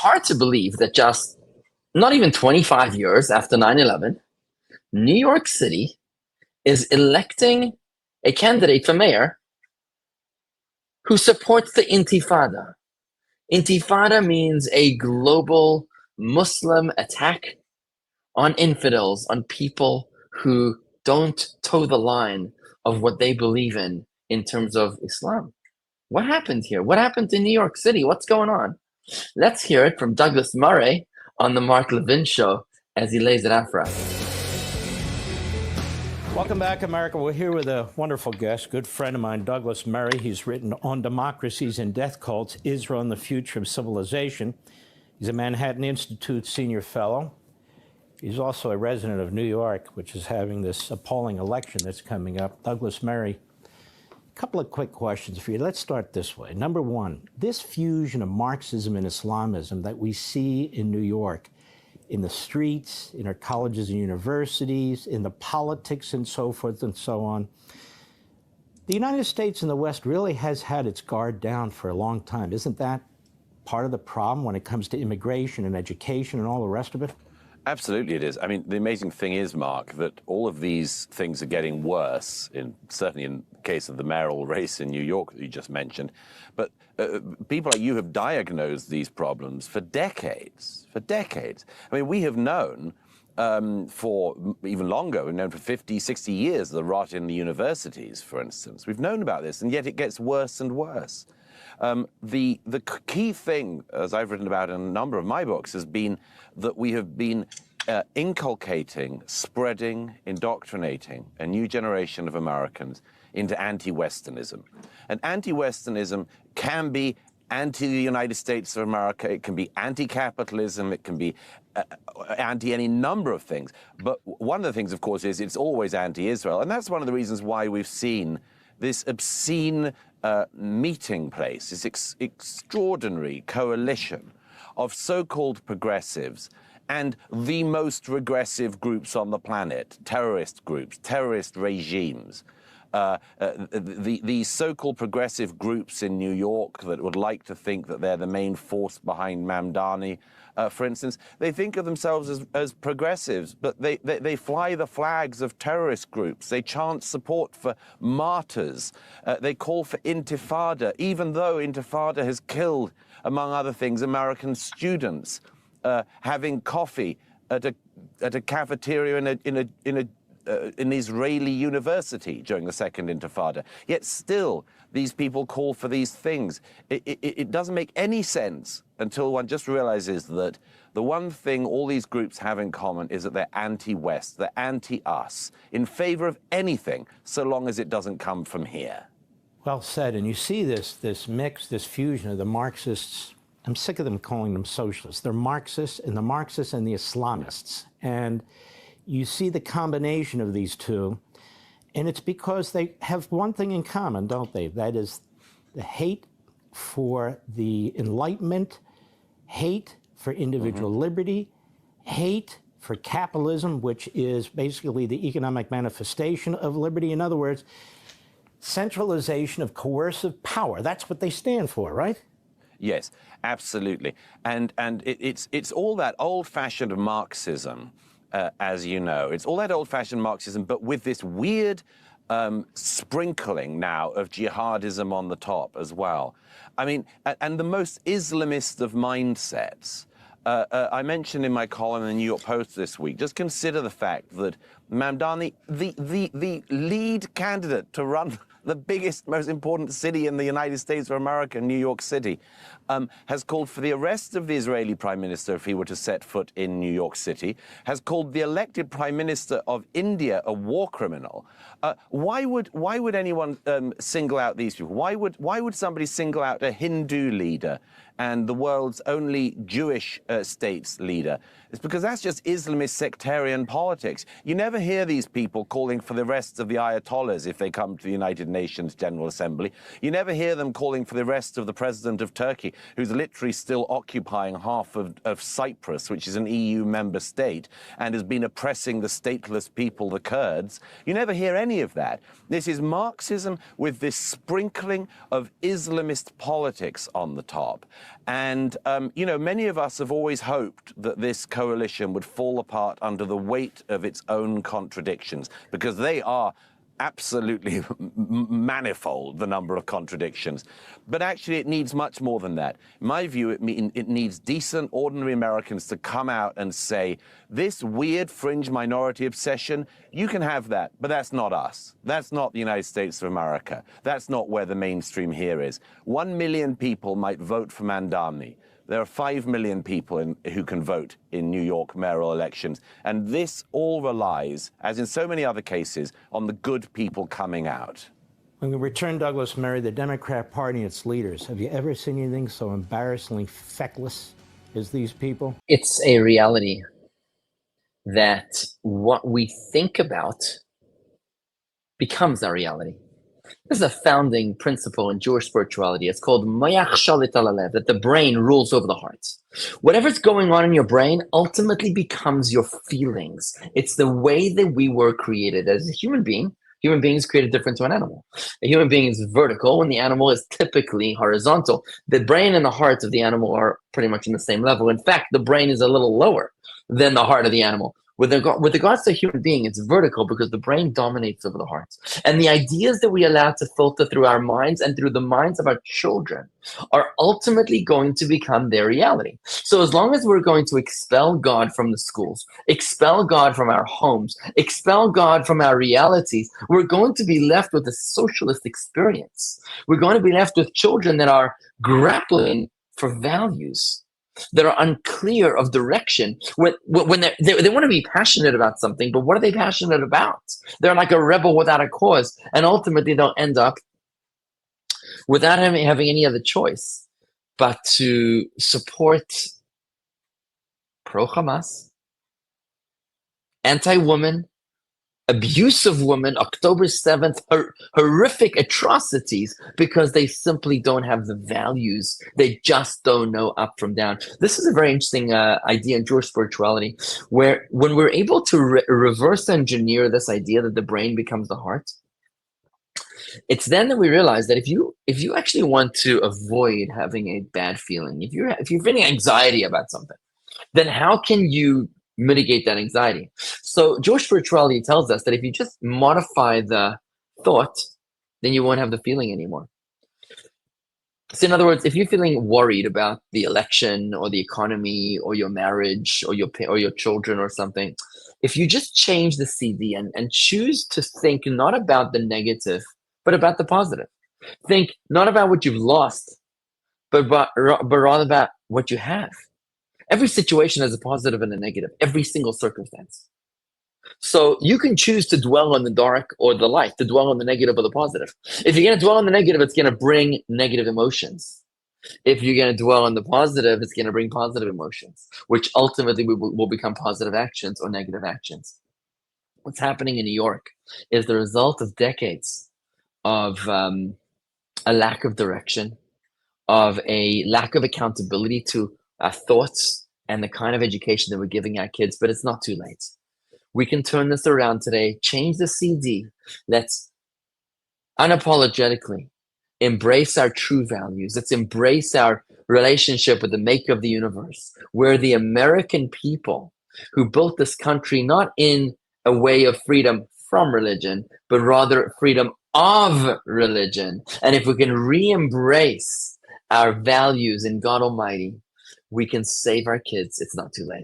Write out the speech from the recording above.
hard to believe that just not even 25 years after 9/11, New York City is electing a candidate for mayor who supports the Intifada. Intifada means a global Muslim attack on infidels, on people who don't toe the line of what they believe in terms of Islam. What happened here? What happened in New York City? What's going on? Let's hear it from Douglas Murray on the Mark Levin Show as he lays it out for us. Welcome back, America. We're here with a wonderful guest, good friend of mine, Douglas Murray. He's written On Democracies and Death Cults, Israel and the Future of Civilization. He's a Manhattan Institute Senior Fellow. He's also a resident of New York, which is having this appalling election that's coming up. Douglas Murray, a couple of quick questions for you. Let's start this way. Number one, this fusion of Marxism and Islamism that we see in New York, in the streets, in our colleges and universities, in the politics and so forth and so on. The United States and the West really has had its guard down for a long time. Isn't that part of the problem when it comes to immigration and education and all the rest of it? Absolutely it is. I mean, the amazing thing is, Mark, that all of these things are getting worse, certainly in the case of the mayoral race in New York that you just mentioned. But people like you have diagnosed these problems for decades, I mean, we have known for even longer, we've known for 50, 60 years, the rot in the universities, for instance. We've known about this, and yet it gets worse and worse. The key thing, as I've written about in a number of my books, has been that we have been inculcating, spreading, indoctrinating a new generation of Americans into anti-Westernism. And anti-Westernism can be anti the United States of America, it can be anti-capitalism, it can be anti any number of things. But one of the things, of course, is it's always anti-Israel. And that's one of the reasons why we've seen this obscene meeting place, this extraordinary coalition of so-called progressives and the most regressive groups on the planet, terrorist groups, terrorist regimes. These so-called progressive groups in New York that would like to think that they're the main force behind Mamdani, for instance, they think of themselves as progressives, but they fly the flags of terrorist groups. They chant support for martyrs. They call for intifada, even though intifada has killed, among other things, American students having coffee at a cafeteria in an Israeli university during the Second Intifada. Yet still, these people call for these things. It doesn't make any sense until one just realizes that the one thing all these groups have in common is that they're anti-West, they're anti-us, in favor of anything, so long as it doesn't come from here. Well said. And you see this mix, this fusion of the Marxists. I'm sick of them calling them socialists. They're Marxists and the Islamists. And you see the combination of these two, and it's because they have one thing in common, don't they? That is the hate for the Enlightenment, hate for individual liberty, hate for capitalism, which is basically the economic manifestation of liberty. In other words, centralization of coercive power. That's what they stand for, right? Yes, absolutely. And it's all that old-fashioned Marxism, as you know. It's all that old-fashioned Marxism, but with this weird sprinkling now of jihadism on the top as well. I mean, and the most Islamist of mindsets. I mentioned in my column in the New York Post this week, just consider the fact that Mamdani, the lead candidate to run the biggest, most important city in the United States of America, New York City, has called for the arrest of the Israeli Prime Minister if he were to set foot in New York City, has called the elected Prime Minister of India a war criminal. Why would anyone single out these people? Why would somebody single out a Hindu leader and the world's only Jewish state's leader? It's because that's just Islamist sectarian politics. You never hear these people calling for the arrest of the Ayatollahs if they come to the United Nations General Assembly. You never hear them calling for the arrest of the president of Turkey, who's literally still occupying half of Cyprus, which is an EU member state, and has been oppressing the stateless people, the Kurds. You never hear any of that. This is Marxism with this sprinkling of Islamist politics on the top. And, you know, many of us have always hoped that this coalition would fall apart under the weight of its own contradictions, because they are absolutely manifold, the number of contradictions. But actually, it needs much more than that. In my view, it needs decent, ordinary Americans to come out and say, this weird fringe minority obsession, you can have that, but that's not us. That's not the United States of America. That's not where the mainstream here is. 1 million people might vote for Mamdani. There are 5 million people who can vote in New York mayoral elections. And this all relies, as in so many other cases, on the good people coming out. When we return, Douglas Murray, the Democrat Party and its leaders, have you ever seen anything so embarrassingly feckless as these people? It's a reality that what we think about becomes our reality. This is a founding principle in Jewish spirituality. It's called Moyach Shalit al Halev, that the brain rules over the heart. Whatever's going on in your brain ultimately becomes your feelings. It's the way that we were created as a human being. Human beings created different to an animal. A human being is vertical and the animal is typically horizontal. The brain and the heart of the animal are pretty much on the same level. In fact, the brain is a little lower than the heart of the animal. With regards to a human being, it's vertical because the brain dominates over the heart. And the ideas that we allow to filter through our minds and through the minds of our children are ultimately going to become their reality. So as long as we're going to expel God from the schools, expel God from our homes, expel God from our realities, we're going to be left with a socialist experience. We're going to be left with children that are grappling for values, that are unclear of direction. When they want to be passionate about something, but what are they passionate about? They're like a rebel without a cause, and ultimately they'll end up without having any other choice but to support pro-Hamas, anti-woman, abusive women, October 7th, horrific atrocities, because they simply don't have the values. They just don't know up from down. This is a very interesting idea in Jewish spirituality, where when we're able to reverse engineer this idea that the brain becomes the heart, it's then that we realize that if you actually want to avoid having a bad feeling, if you're feeling anxiety about something, then how can you mitigate that anxiety? So Jewish spirituality tells us that if you just modify the thought, then you won't have the feeling anymore. So in other words, if you're feeling worried about the election or the economy or your marriage or your children or something, if you just change the CD and choose to think not about the negative, but about the positive. Think not about what you've lost, but rather about what you have. Every situation has a positive and a negative, every single circumstance. So you can choose to dwell on the dark or the light, to dwell on the negative or the positive. If you're going to dwell on the negative, it's going to bring negative emotions. If you're going to dwell on the positive, it's going to bring positive emotions, which ultimately will become positive actions or negative actions. What's happening in New York is the result of decades of a lack of direction, of a lack of accountability to our thoughts and the kind of education that we're giving our kids, but it's not too late. We can turn this around today, change the CD. Let's unapologetically embrace our true values. Let's embrace our relationship with the maker of the universe. We're the American people who built this country not in a way of freedom from religion, but rather freedom of religion. And if we can re-embrace our values in God Almighty, we can save our kids. It's not too late.